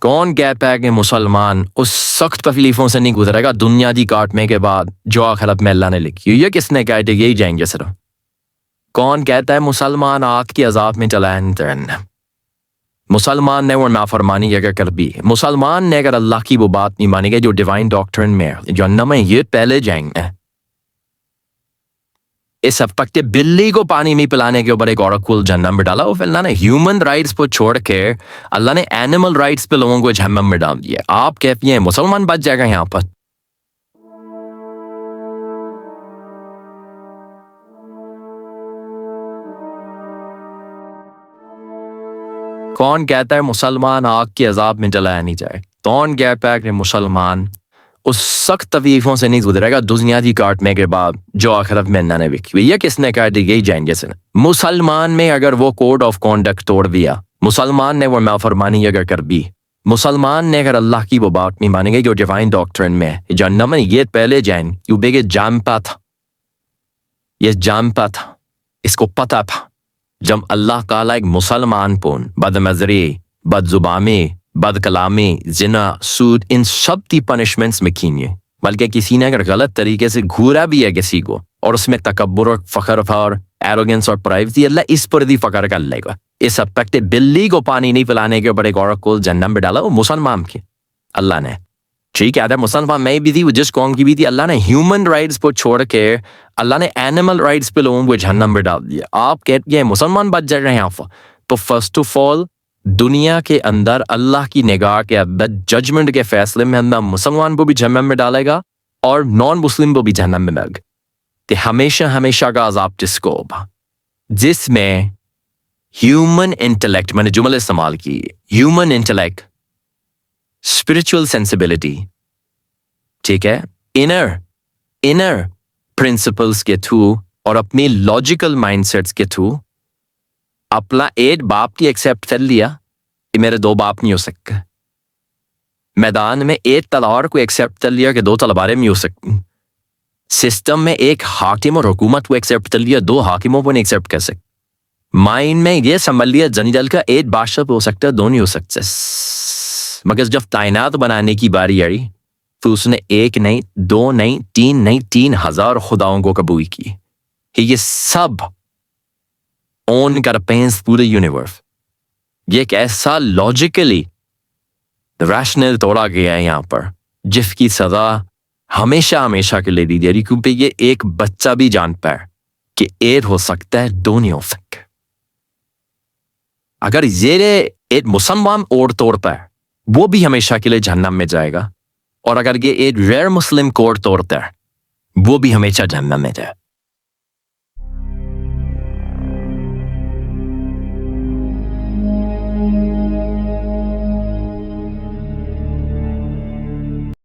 کون کہتا ہے کہ مسلمان اس سخت تکلیفوں سے نہیں گزرے گا دنیا دی کاٹنے کے بعد جو آخرت میں اللہ نے لکھی؟ یہ کس نے کہا کہ یہی جائیں گے صرف؟ کون کہتا ہے مسلمان آگ کی عذاب میں چلائیں ترن؟ مسلمان نے وہ نافرمانی اگر کر بھی، مسلمان نے اگر اللہ کی وہ بات نہیں مانی گئی جو ڈیوائن ڈاکٹرن میں جہنم میں یہ پہلے جائیں گے۔ اس اب تک کہ بلی کو پانی نہیں پلانے کے اوپر ایک عورت کو جہنم میں ڈالا، وہ اللہ نے ہیومن رائٹس کو چھوڑ کے اللہ نے اینیمل رائٹس پہ لوگوں کو جہنم میں ڈال دیا۔ آپ کہتے ہیں مسلمان بچ جائے گا یہاں پر؟ کون کہتا ہے مسلمان آگ کی عذاب میں جلایا نہیں جائے؟ کون کہتا ہے کہ مسلمان اس سخت تکلیفوں سے نہیں گزرے گا دنیا دی کاٹنے کے بعد جو آخرت میں اللہ نے لکھی ہوئی؟ یہ کس نے کہا کہ یہی جائیں گے سن؟ مسلمان میں اگر وہ کوڈ آف کانڈکٹ توڑ دیا، مسلمان نے وہ نافرمانی اگر کر بھی، مسلمان نے اگر اللہ کی وہ بات نہیں مانی گئی جو ڈیوائن ڈاکٹرن میں جہنم میں یہ پہلے جائیں، کیوں بے کہ جانتا تھا، یہ جانتا تھا، اس کو پتہ تھا جب اللہ تعالیٰ ایک مسلمان پون بد مزری، بد زبانی، بد کلامی، زنا، سود، ان سب کی پنشمنٹس میں کھینیے، بلکہ کسی نے اگر غلط طریقے سے گھورا بھی ہے کسی کو اور اس میں تکبر اور فخر اور ایروگنس اور پرائیویسی، اللہ اس پر بھی فخر کر لے گا۔ اس اب تک کہ بلی کو پانی نہیں پلانے کے اوپر ایک عورت کو جہنم میں ڈالا، وہ مسلمان کی اللہ نے، ٹھیک ہے، مسلمان میں بھی تھی، وہ جس قوم کی بھی تھی، اللہ نے ہیومن رائٹس کو چھوڑ کے اللہ نے اینیمل رائٹس پہ لوگوں کو جہنم میں ڈال دیا۔ آپ کہتے ہیں مسلمان بچ جائے رہے ہیں یہاں پر؟ تو فرسٹ آف آل دنیا کے اندر اللہ کی نگاہ کے اندر ججمنٹ کے فیصلے میں اللہ مسلمان کو بھی جہنم میں ڈالے گا اور نان مسلم کو بھی جہنم میں ڈالے گا، کہ ہمیشہ ہمیشہ کا عذاب جس کو ہوگا، جس میں ہیومن انٹلیکٹ، میں نے جملے استعمال کی، ہیومن انٹلیکٹ، اسپرچل سینسبلٹی، ٹھیک ہے، انر پرنسپلس کے تھرو اور اپنی لاجیکل مائنڈ سیٹس کے تھرو اپنا ایک باپ کی ایکسیپٹ کر لیا کہ میرے دو باپ نہیں ہو سکتے، میدان میں ایک تلوار کو ایکسیپٹ کر لیا کہ دو تلواریں نہیں ہو سکتی، سسٹم میں ایک حاکم اور حکومت کو ایکسیپٹ کر لیا، دو حاکموں کو نہیں ایکسیپٹ کر سکتے، مائنڈ میں یہ سمجھ لیا جنجل کا ایک بادشاہ ہو سکتا ہے، دو نہیں ہو سکتے، مگر جب کائنات بنانے کی باری آئی تو اس نے ایک نہیں، دو نہیں، تین نہیں، 3000 خداؤں کو قبول کی کہ یہ سب اون کر پینس پورے یونیورس۔ یہ ایک ایسا لاجیکلی ریشنل توڑا گیا ہے یہاں پر جس کی سزا ہمیشہ ہمیشہ کے لیے دی جا رہی، کیونکہ یہ ایک بچہ بھی جانتا ہے کہ ایک ہو سکتا ہے، دو نہیں ہو سکتے۔ اگر یہ ایک مسلمان اور توڑتا ہے وہ بھی ہمیشہ کے لیے جہنم میں جائے گا، اور اگر یہ ایک غیر مسلم کوڈ توڑتا ہے وہ بھی ہمیشہ جہنم میں جائے۔